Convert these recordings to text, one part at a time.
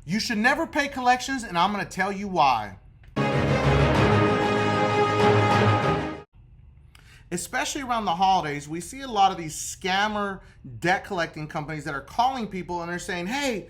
You should never pay collections, and I'm going to tell you why. Especially around the holidays, we see a lot of these scammer debt collecting companies that are calling people and they're saying, hey,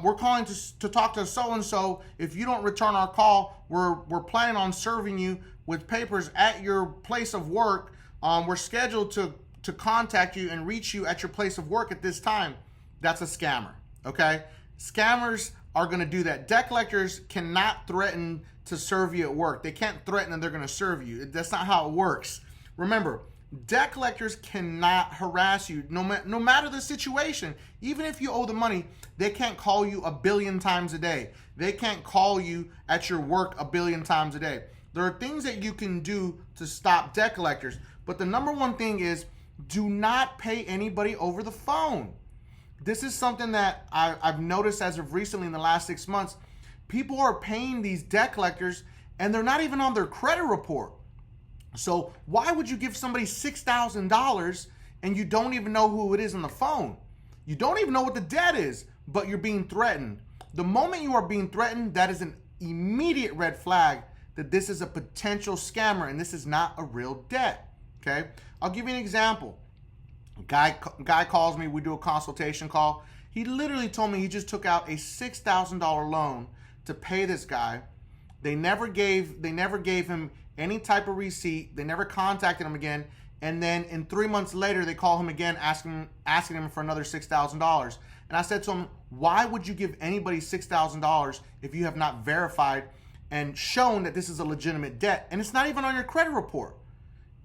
we're calling to talk to so-and-so. If you don't return our call, we're planning on serving you with papers at your place of work. We're scheduled to contact you and reach you at your place of work at this time. That's a scammer, okay? Scammers are gonna do that. Debt collectors cannot threaten to serve you at work. They can't threaten and they're gonna serve you. That's not how it works. Remember, debt collectors cannot harass you no matter the situation. Even if you owe the money, they can't call you 1 billion times a day. They can't call you at your work 1 billion times a day. There are things that you can do to stop debt collectors, but the number one thing is do not pay anybody over the phone. This is something that I've noticed as of recently in the last 6 months. People are paying these debt collectors and they're not even on their credit report. So why would you give somebody $6,000 and you don't even know who it is on the phone? You don't even know what the debt is, but you're being threatened. The moment you are being threatened, that is an immediate red flag that this is a potential scammer and this is not a real debt, okay? I'll give you an example. Guy calls me, we do a consultation call. He literally told me he just took out a $6,000 loan to pay this guy. They never gave him any type of receipt. They never contacted him again. And then in 3 months later, they call him again, asking him for another $6,000. And I said to him, why would you give anybody $6,000 if you have not verified and shown that this is a legitimate debt? And it's not even on your credit report.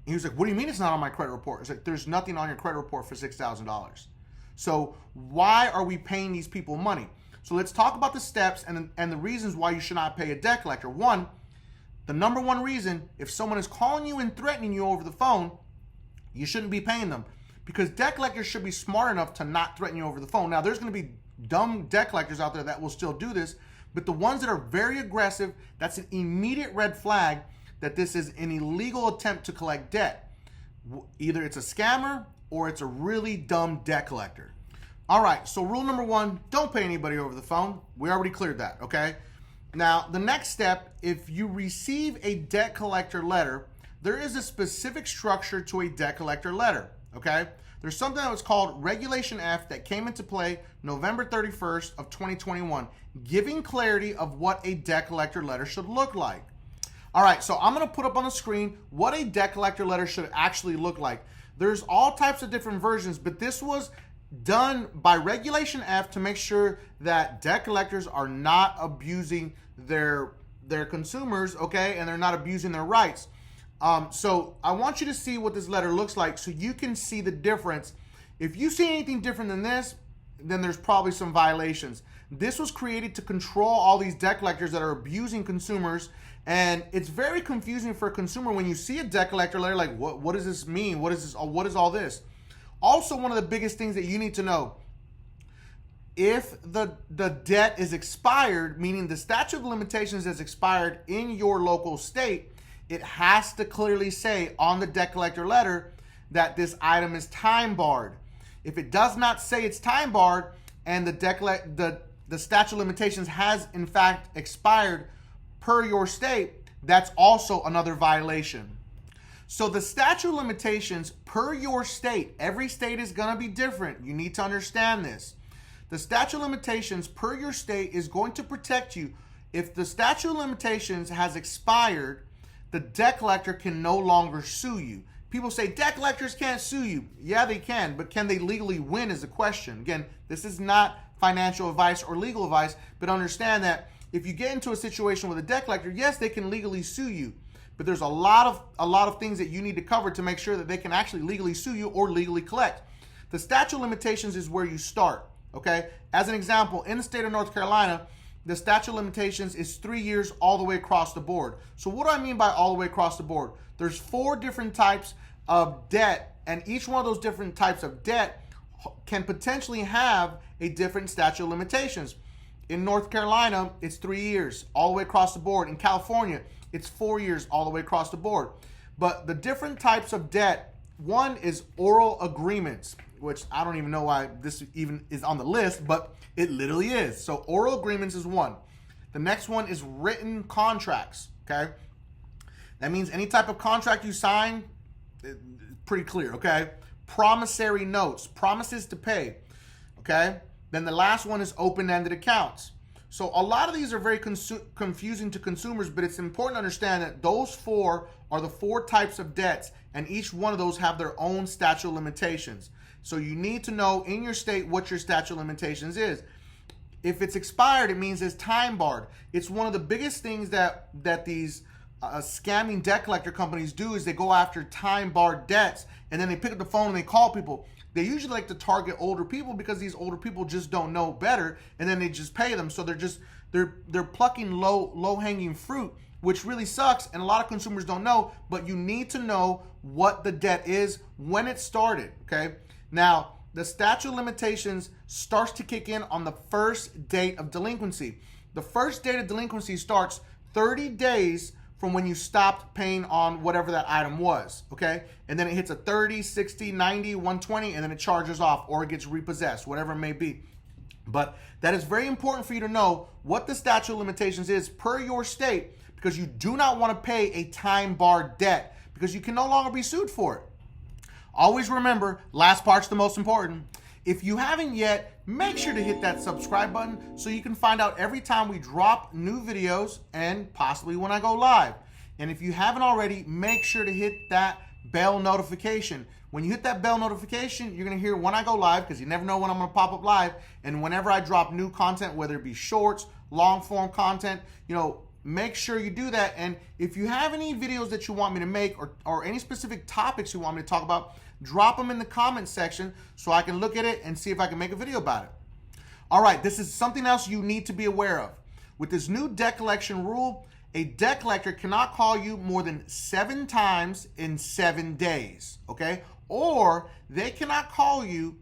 And he was like, what do you mean it's not on my credit report? It's like, there's nothing on your credit report for $6,000. So why are we paying these people money? So let's talk about the steps and the reasons why you should not pay a debt collector. One, the number one reason, if someone is calling you and threatening you over the phone, you shouldn't be paying them, because debt collectors should be smart enough to not threaten you over the phone. Now, there's going to be dumb debt collectors out there that will still do this, but the ones that are very aggressive, that's an immediate red flag that this is an illegal attempt to collect debt. Either it's a scammer or it's a really dumb debt collector. All right, so rule number one, don't pay anybody over the phone. We already cleared that, okay? Now, the next step, if you receive a debt collector letter, there is a specific structure to a debt collector letter, okay? There's something that was called Regulation F that came into play November 31st of 2021, giving clarity of what a debt collector letter should look like. All right, so I'm gonna put up on the screen what a debt collector letter should actually look like. There's all types of different versions, but this was done by Regulation F to make sure that debt collectors are not abusing their consumers, okay, and they're not abusing their rights. So I want you to see what this letter looks like so you can see the difference. If you see anything different than this, then there's probably some violations. This was created to control all these debt collectors that are abusing consumers, and it's very confusing for a consumer when you see a debt collector letter like, what does this mean? What is all this? Also, one of the biggest things that you need to know, if the debt is expired, meaning the statute of limitations has expired in your local state, it has to clearly say on the debt collector letter that this item is time barred. If it does not say it's time barred and the statute of limitations has in fact expired per your state, that's also another violation. So the statute of limitations per your state, every state is going to be different. You need to understand this. The statute of limitations per your state is going to protect you. If the statute of limitations has expired, the debt collector can no longer sue you. People say debt collectors can't sue you. Yeah, they can, but can they legally win is the question. Again, this is not financial advice or legal advice, but understand that if you get into a situation with a debt collector, yes, they can legally sue you. But there's a lot of things that you need to cover to make sure that they can actually legally sue you or legally collect. The statute of limitations is where you start, okay? As an example, in the state of North Carolina, the statute of limitations is 3 years all the way across the board. So what do I mean by all the way across the board? There's 4 different types of debt, and each one of those different types of debt can potentially have a different statute of limitations. In North Carolina, it's 3 years all the way across the board. In California, it's 4 years all the way across the board. But the different types of debt, one is oral agreements. which I don't even know why this even is on the list, but it literally is. So oral agreements is one. The next one is written contracts, okay? That means any type of contract you sign, pretty clear, okay? Promissory notes, promises to pay, okay? Then the last one is open-ended accounts. So a lot of these are very confusing to consumers, but it's important to understand that those four are the four types of debts, and each one of those have their own statute of limitations. So you need to know in your state what your statute of limitations is. If it's expired, it means it's time barred. It's one of the biggest things that these scamming debt collector companies do is they go after time barred debts, and then they pick up the phone and they call people. They usually like to target older people because these older people just don't know better, and then they just pay them. So they're plucking low-hanging fruit, which really sucks, and a lot of consumers don't know, but you need to know what the debt is, when it started, okay? Now, the statute of limitations starts to kick in on the first date of delinquency. The first date of delinquency starts 30 days from when you stopped paying on whatever that item was, okay? And then it hits a 30, 60, 90, 120, and then it charges off or it gets repossessed, whatever it may be. But that is very important for you to know what the statute of limitations is per your state, because you do not want to pay a time-barred debt because you can no longer be sued for it. Always remember, last part's the most important. If you haven't yet, make sure to hit that subscribe button so you can find out every time we drop new videos and possibly when I go live. And if you haven't already, make sure to hit that bell notification. When you hit that bell notification, you're going to hear when I go live, because you never know when I'm going to pop up live. And whenever I drop new content, whether it be shorts, long form content, make sure you do that. And if you have any videos that you want me to make or any specific topics you want me to talk about, drop them in the comment section so I can look at it and see if I can make a video about it. All right, this is something else you need to be aware of. With this new debt collection rule, a debt collector cannot call you more than 7 times in 7 days, okay? Or they cannot call you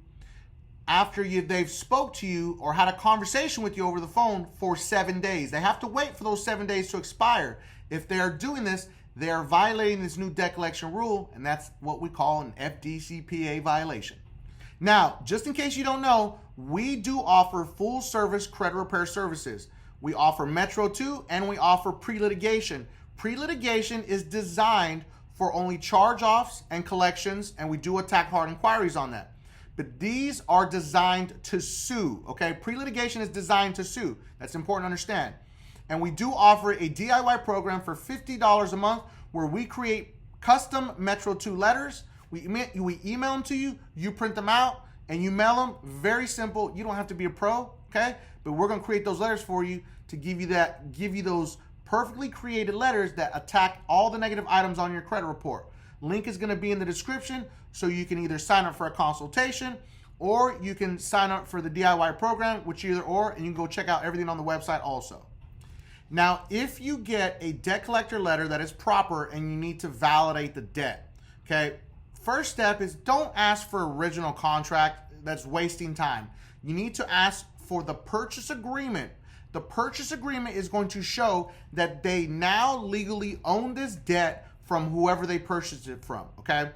after they've spoke to you or had a conversation with you over the phone for 7 days. They have to wait for those 7 days to expire. If they are doing this, they are violating this new debt collection rule, and that's what we call an FDCPA violation. Now, just in case you don't know, we do offer full service credit repair services. We offer Metro 2 and we offer pre-litigation. Pre-litigation is designed for only charge-offs and collections, and we do attack hard inquiries on that. But these are designed to sue, okay? Pre-litigation is designed to sue. That's important to understand. And we do offer a DIY program for $50 a month where we create custom Metro 2 letters. We email them to you, you print them out, and you mail them. Very simple. You don't have to be a pro, okay? But we're going to create those letters for you to give you those perfectly created letters that attack all the negative items on your credit report. Link is going to be in the description, so you can either sign up for a consultation or you can sign up for the DIY program, and you can go check out everything on the website also. Now, if you get a debt collector letter that is proper and you need to validate the debt, okay, first step is don't ask for original contract. That's wasting time. You need to ask for the purchase agreement. The purchase agreement is going to show that they now legally own this debt from whoever they purchased it from, okay?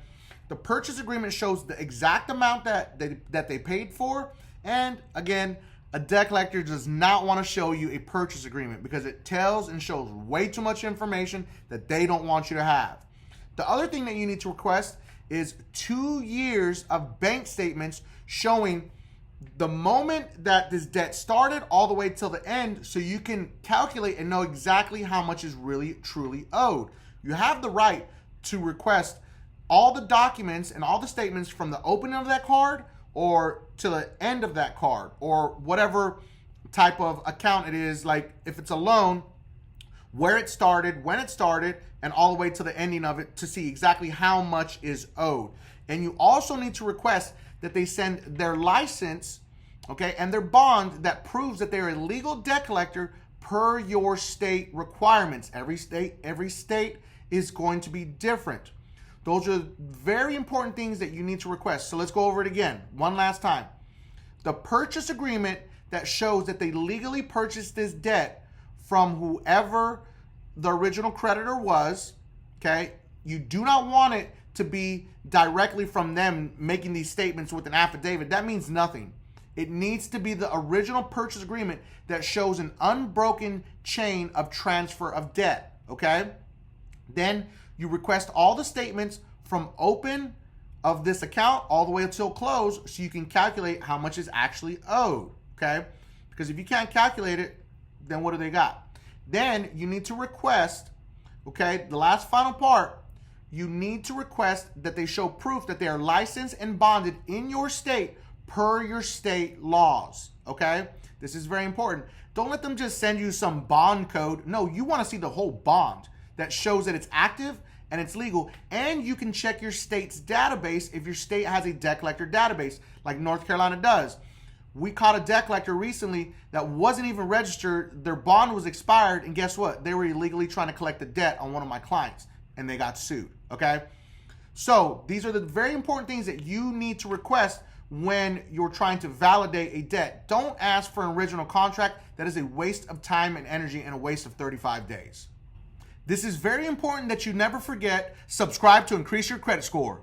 The purchase agreement shows the exact amount that they paid for, and again, a debt collector does not want to show you a purchase agreement because it tells and shows way too much information that they don't want you to have. The other thing that you need to request is 2 years of bank statements showing the moment that this debt started all the way till the end, so you can calculate and know exactly how much is really truly owed. You have the right to request all the documents and all the statements from the opening of that card or to the end of that card, or whatever type of account it is. Like if it's a loan, where it started, when it started, and all the way to the ending of it to see exactly how much is owed. And you also need to request that they send their license, okay, and their bond that proves that they're a legal debt collector per your state requirements. Every state is going to be different. Those are very important things that you need to request. So let's go over it again, one last time. The purchase agreement that shows that they legally purchased this debt from whoever the original creditor was, okay? You do not want it to be directly from them making these statements with an affidavit. That means nothing. It needs to be the original purchase agreement that shows an unbroken chain of transfer of debt, okay? Then you request all the statements from open of this account all the way until close so you can calculate how much is actually owed, okay? Because if you can't calculate it, then what do they got? Then you need to request, okay, the last final part, you need to request that they show proof that they are licensed and bonded in your state per your state laws, okay? This is very important. Don't let them just send you some bond code. No, you want to see the whole bond that shows that it's active and it's legal. And you can check your state's database if your state has a debt collector database, like North Carolina does. We caught a debt collector recently that wasn't even registered. Their bond was expired, and guess what? They were illegally trying to collect the debt on one of my clients, and they got sued, okay? So these are the very important things that you need to request when you're trying to validate a debt. Don't ask for an original contract. That is a waste of time and energy and a waste of 35 days. This is very important that you never forget. Subscribe to increase your credit score.